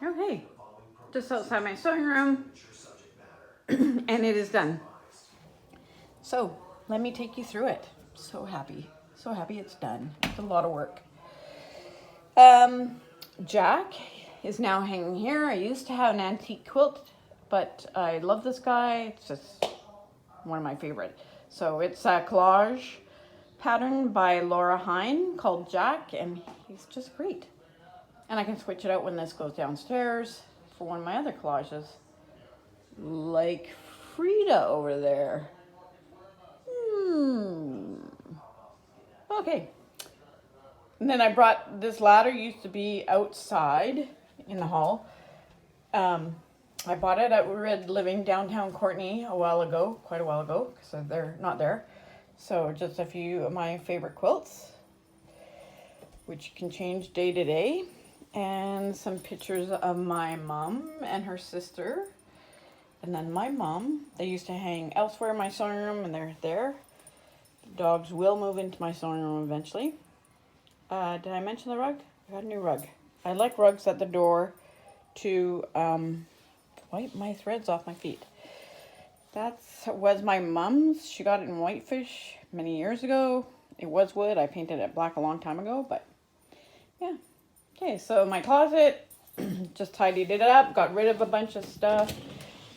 Okay, just outside my sewing room, and it is done. So let me take you through it. So happy it's done. It's a lot of work. Jack is now hanging here. I used to have an antique quilt, but I love this guy. It's just one of my favorite. So it's a collage pattern by Laura Hine called Jack, and he's just great. And I can switch it out when this goes downstairs for one of my other collages, like Frida over there. Okay. And then I brought this ladder, used to be outside in the hall. I bought it at Red Living downtown Courtenay quite a while ago, because they're not there. So just a few of my favorite quilts, which can change day to day. And some pictures of my mom and her sister. And then my mom, they used to hang elsewhere in my sewing room, and they're there. The dogs will move into my sewing room eventually. Did I mention the rug? I got a new rug. I like rugs at the door to wipe my threads off my feet. That was my mom's. She got it in Whitefish many years ago. It was wood. I painted it black a long time ago, but yeah. Okay, so my closet, just tidied it up, got rid of a bunch of stuff.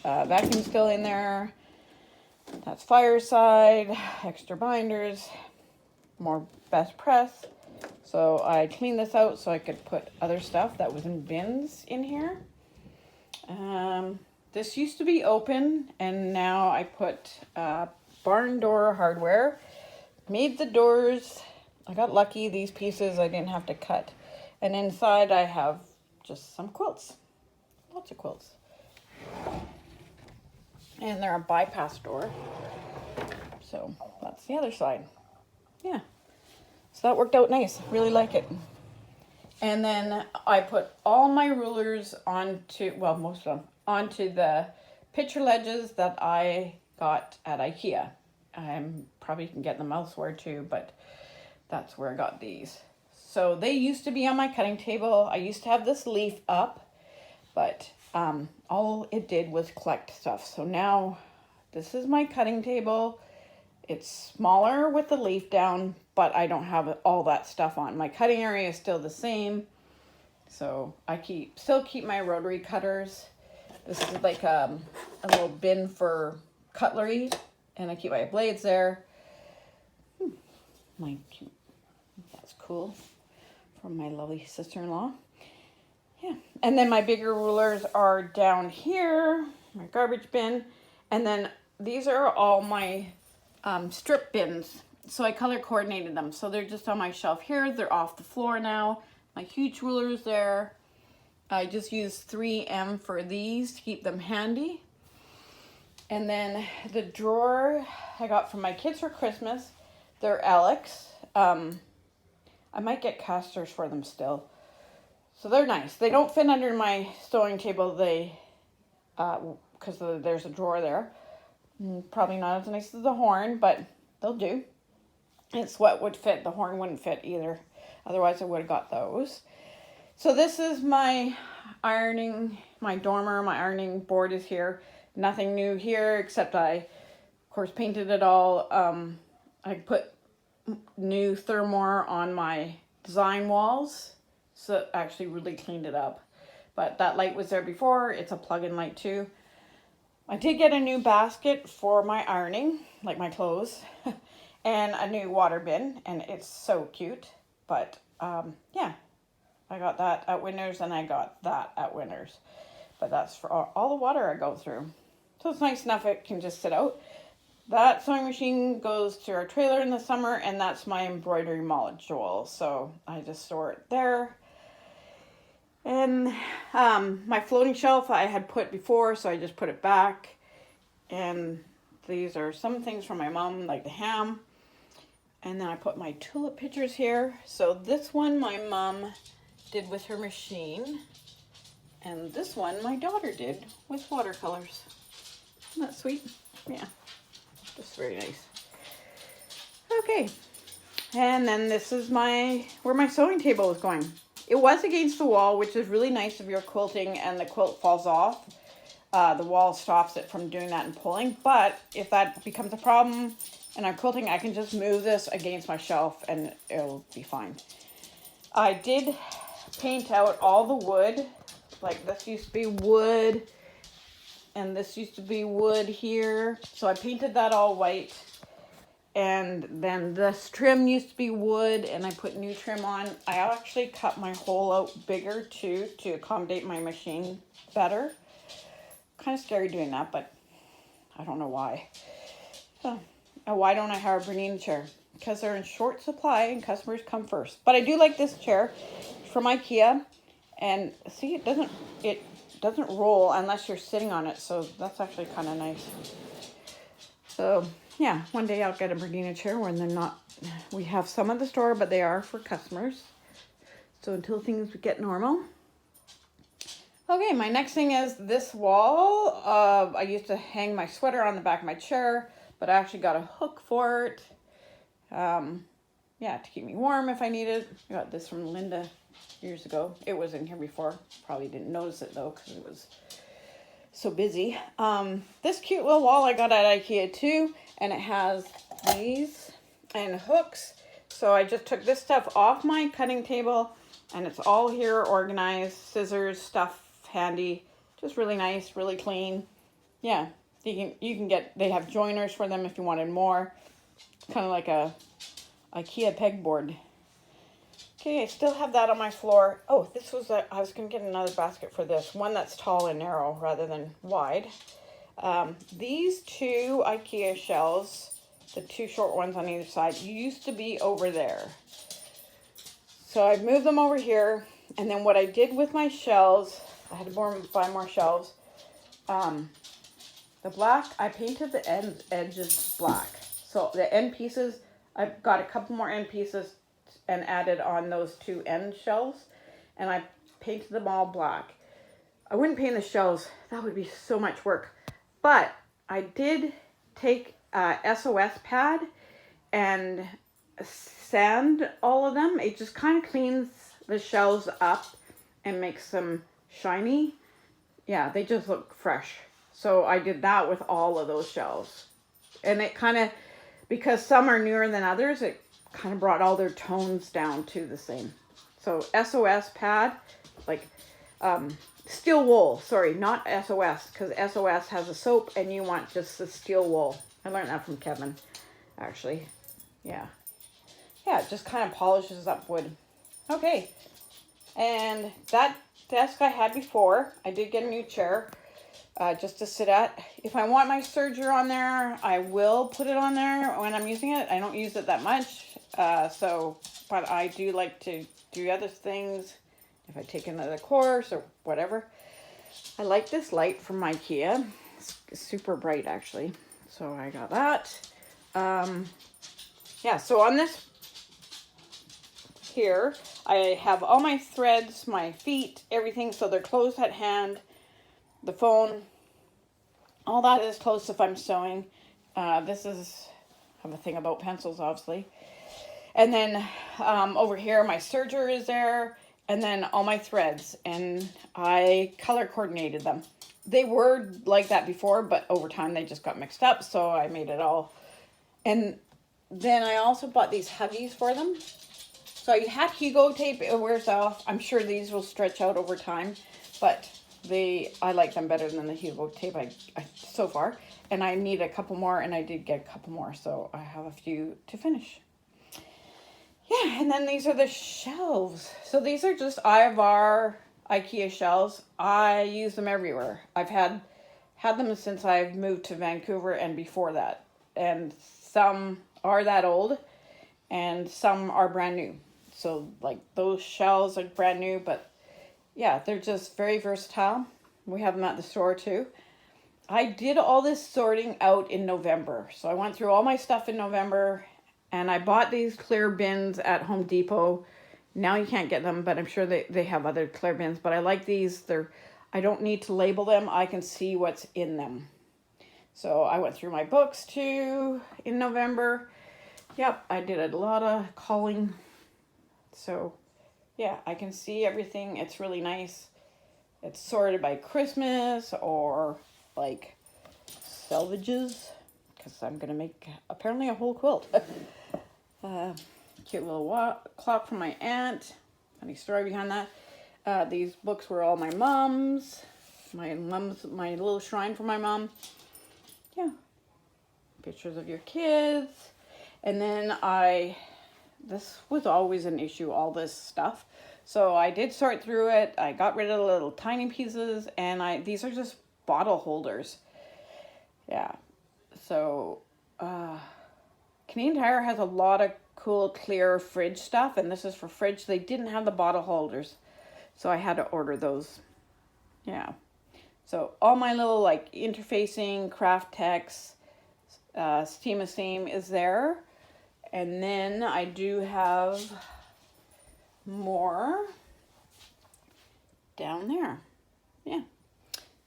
Vacuum's still in there. That's Fireside, extra binders, more Best Press. So I cleaned this out so I could put other stuff that was in bins in here. This used to be open, and now I put barn door hardware. Made the doors. I got lucky, these pieces I didn't have to cut. And inside I have just some quilts. Lots of quilts. And they're a bypass door. So that's the other side. Yeah. So that worked out nice. Really like it. And then I put all my rulers onto, well, most of them, onto the picture ledges that I got at IKEA. Probably can get them elsewhere too, but that's where I got these. So they used to be on my cutting table. I used to have this leaf up, but all it did was collect stuff. So now this is my cutting table. It's smaller with the leaf down, but I don't have all that stuff on. My cutting area is still the same. So I still keep my rotary cutters. This is like a little bin for cutlery, and I keep my blades there. That's cool. From my lovely sister-in-law. Yeah. And then my bigger rulers are down here, my garbage bin. And then these are all my strip bins. So I color coordinated them. So they're just on my shelf here. They're off the floor now. My huge rulers there. I just use 3M for these to keep them handy. And then the drawer I got from my kids for Christmas. They're Alex. I might get casters for them still. So they're nice. They don't fit under my sewing table. Because there's a drawer there. Probably not as nice as the horn, but they'll do. It's what would fit. The horn wouldn't fit either. Otherwise I would have got those. So this is my ironing, my dormer. My ironing board is here. Nothing new here except I, of course, painted it all. I put new Thermore on my design walls, so it actually really cleaned it up. But that light was there before. It's a plug-in light too. I did get a new basket for my ironing, like my clothes, and a new water bin, and it's so cute. But yeah, I got that at Winners, and I got that at Winners. But that's for all the water I go through. So it's nice enough it can just sit out. That sewing machine goes to our trailer in the summer, and that's my embroidery module. So I just store it there. And my floating shelf I had put before, so I just put it back. And these are some things from my mom, like the ham. And then I put my tulip pictures here. So this one my mom did with her machine. And this one my daughter did with watercolors. Isn't that sweet? Yeah. Just very nice. Okay. And then this is where my sewing table is going. It was against the wall, which is really nice if you're quilting and the quilt falls off. The wall stops it from doing that and pulling. But if that becomes a problem and I'm quilting, I can just move this against my shelf and it'll be fine. I did paint out all the wood. Like this used to be wood and this used to be wood here. So I painted that all white. And then this trim used to be wood and I put new trim on. I actually cut my hole out bigger too to accommodate my machine better. Kind of scary doing that, but I don't know why. So, why don't I hire a Bernina chair? Because they're in short supply and customers come first. But I do like this chair from IKEA. And see, it doesn't roll unless you're sitting on it. So that's actually kind of nice. So yeah, one day I'll get a Bernina chair when they're not, we have some at the store, but they are for customers. So until things get normal. Okay, my next thing is this wall. I used to hang my sweater on the back of my chair, but I actually got a hook for it. Yeah, to keep me warm if I need it. I got this from Linda years ago. It was in here before. Probably didn't notice it though because it was so busy. This cute little wall I got at IKEA too, and it has these and hooks. So I just took this stuff off my cutting table and it's all here organized, scissors, stuff handy, just really nice, really clean. Yeah, you can get, they have joiners for them if you wanted more. It's kind of like a IKEA pegboard. Okay, I still have that on my floor. Oh, this was I was going to get another basket for this. One that's tall and narrow rather than wide. These two IKEA shelves, the two short ones on either side, used to be over there. So I moved them over here. And then what I did with my shelves, I had to buy more shelves. The black, I painted the edges black. So the end pieces, I've got a couple more end pieces and added on those two end shelves, and I painted them all black. I wouldn't paint the shelves, that would be so much work, but I did take a SOS pad and sand all of them. It just kind of cleans the shelves up and makes them shiny. Yeah, they just look fresh. So I did that with all of those shelves, and it kind of, because some are newer than others, it kind of brought all their tones down to the same. So SOS pad, like steel wool, sorry, not SOS, because SOS has a soap and you want just the steel wool. I learned that from Kevin, actually. Yeah, it just kind of polishes up wood. Okay, and that desk I had before, I did get a new chair just to sit at. If I want my serger on there, I will put it on there when I'm using it. I don't use it that much. But I do like to do other things if I take another course or whatever. I like this light from IKEA. It's super bright actually. So I got that. Yeah, so on this here, I have all my threads, my feet, everything. So they're close at hand. The phone, all that is close if I'm sewing. This is, I have a thing about pencils obviously. And then over here, my serger is there, and then all my threads, and I color coordinated them. They were like that before, but over time they just got mixed up, so I made it all. And then I also bought these Huggies for them. So I had Hugo tape, it wears off. I'm sure these will stretch out over time, but I like them better than the Hugo tape I so far. And I need a couple more, and I did get a couple more, so I have a few to finish. Yeah, and then these are the shelves. So these are just Ivar IKEA shelves. I use them everywhere. I've had them since I've moved to Vancouver and before that. And some are that old and some are brand new. So like those shelves are brand new, but yeah, they're just very versatile. We have them at the store too. I did all this sorting out in November. So I went through all my stuff in November. And I bought these clear bins at Home Depot. Now you can't get them, but I'm sure they have other clear bins. But I like these. I don't need to label them. I can see what's in them. So I went through my books too in November. Yep, I did a lot of calling. So yeah, I can see everything. It's really nice. It's sorted by Christmas or like selvages, because I'm gonna make apparently a whole quilt. Cute little clock from my aunt. Funny story behind that. These books were all my mom's. My little shrine for my mom. Yeah. Pictures of your kids. And then this was always an issue, all this stuff. So I did sort through it. I got rid of the little tiny pieces, and these are just bottle holders. Yeah. So, Canadian Tire has a lot of cool, clear fridge stuff, and this is for fridge. They didn't have the bottle holders, so I had to order those. Yeah. So all my little like interfacing, craft text, Steam of Steam is there. And then I do have more down there. Yeah.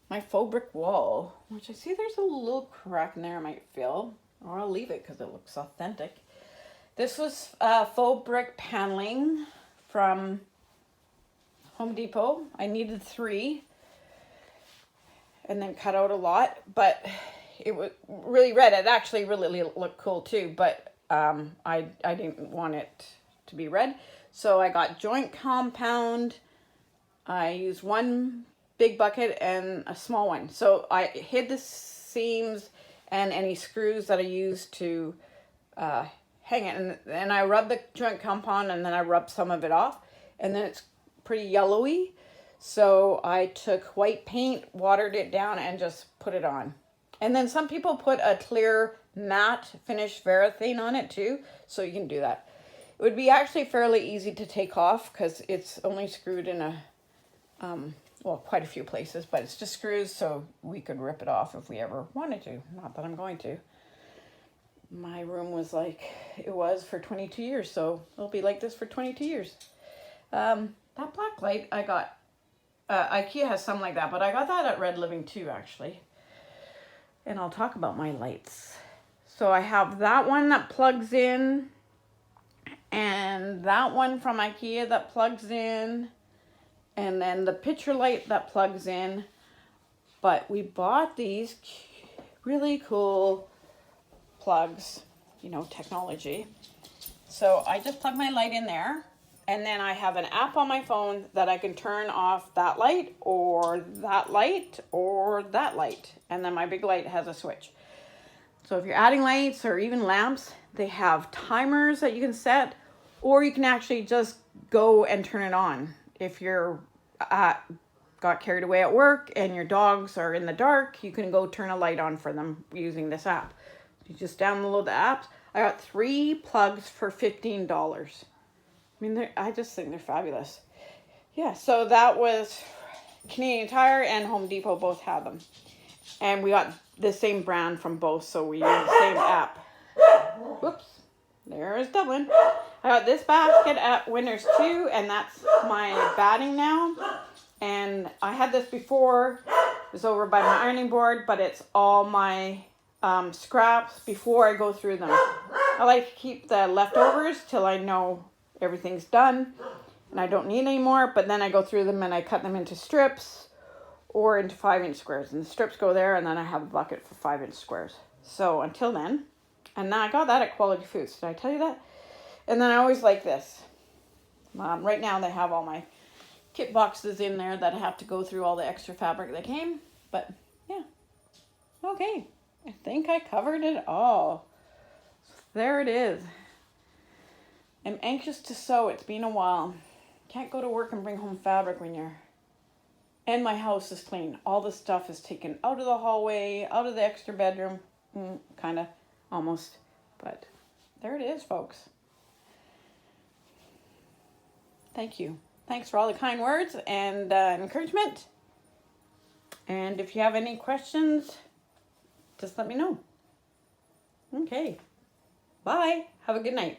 My faux brick wall, which I see there's a little crack in there I might fill, or I'll leave it because it looks authentic. This was faux brick paneling from Home Depot. I needed 3 and then cut out a lot, but it was really red. It actually really looked cool too, but I didn't want it to be red. So I got joint compound. I used 1 big bucket and a small one. So I hid the seams and any screws that I used to hang it. And I rubbed the joint compound, and then I rubbed some of it off. And then it's pretty yellowy. So I took white paint, watered it down, and just put it on. And then some people put a clear matte finish Varathane on it too. So you can do that. It would be actually fairly easy to take off because it's only screwed in a well, quite a few places, but it's just screws, so we could rip it off if we ever wanted to. Not that I'm going to. My room was like it was for 22 years, so it'll be like this for 22 years. That black light I got, IKEA has some like that, but I got that at Red Living too, actually. And I'll talk about my lights. So I have that one that plugs in, and that one from IKEA that plugs in, and then the picture light that plugs in. But we bought these really cool plugs, you know, technology. So I just plug my light in there, and then I have an app on my phone that I can turn off that light or that light or that light. And then my big light has a switch. So if you're adding lights or even lamps, they have timers that you can set, or you can actually just go and turn it on. If you're got carried away at work and your dogs are in the dark, you can go turn a light on for them using this app. You just download the app. I got 3 plugs for $15. I mean, I just think they're fabulous. Yeah, so that was Canadian Tire and Home Depot both have them. And we got the same brand from both, so we use the same app. Whoops, there's Dublin. I got this basket at Winners too, and that's my batting now. And I had this before. It was over by my ironing board, but it's all my scraps before I go through them. I like to keep the leftovers till I know everything's done and I don't need any more, but then I go through them and I cut them into strips or into 5-inch squares, and the strips go there, and then I have a bucket for 5-inch squares. So until then, and now I got that at Quality Foods. Did I tell you that? And then I always like this. Right now they have all my kit boxes in there that I have to go through all the extra fabric that came, but yeah. Okay, I think I covered it all. There it is. I'm anxious to sew. It's been a while. Can't go to work and bring home fabric when you're... And my house is clean. All the stuff is taken out of the hallway, out of the extra bedroom. Kind of, almost. But there it is, folks. Thank you. Thanks for all the kind words and encouragement. And if you have any questions, just let me know. Okay. Bye. Have a good night.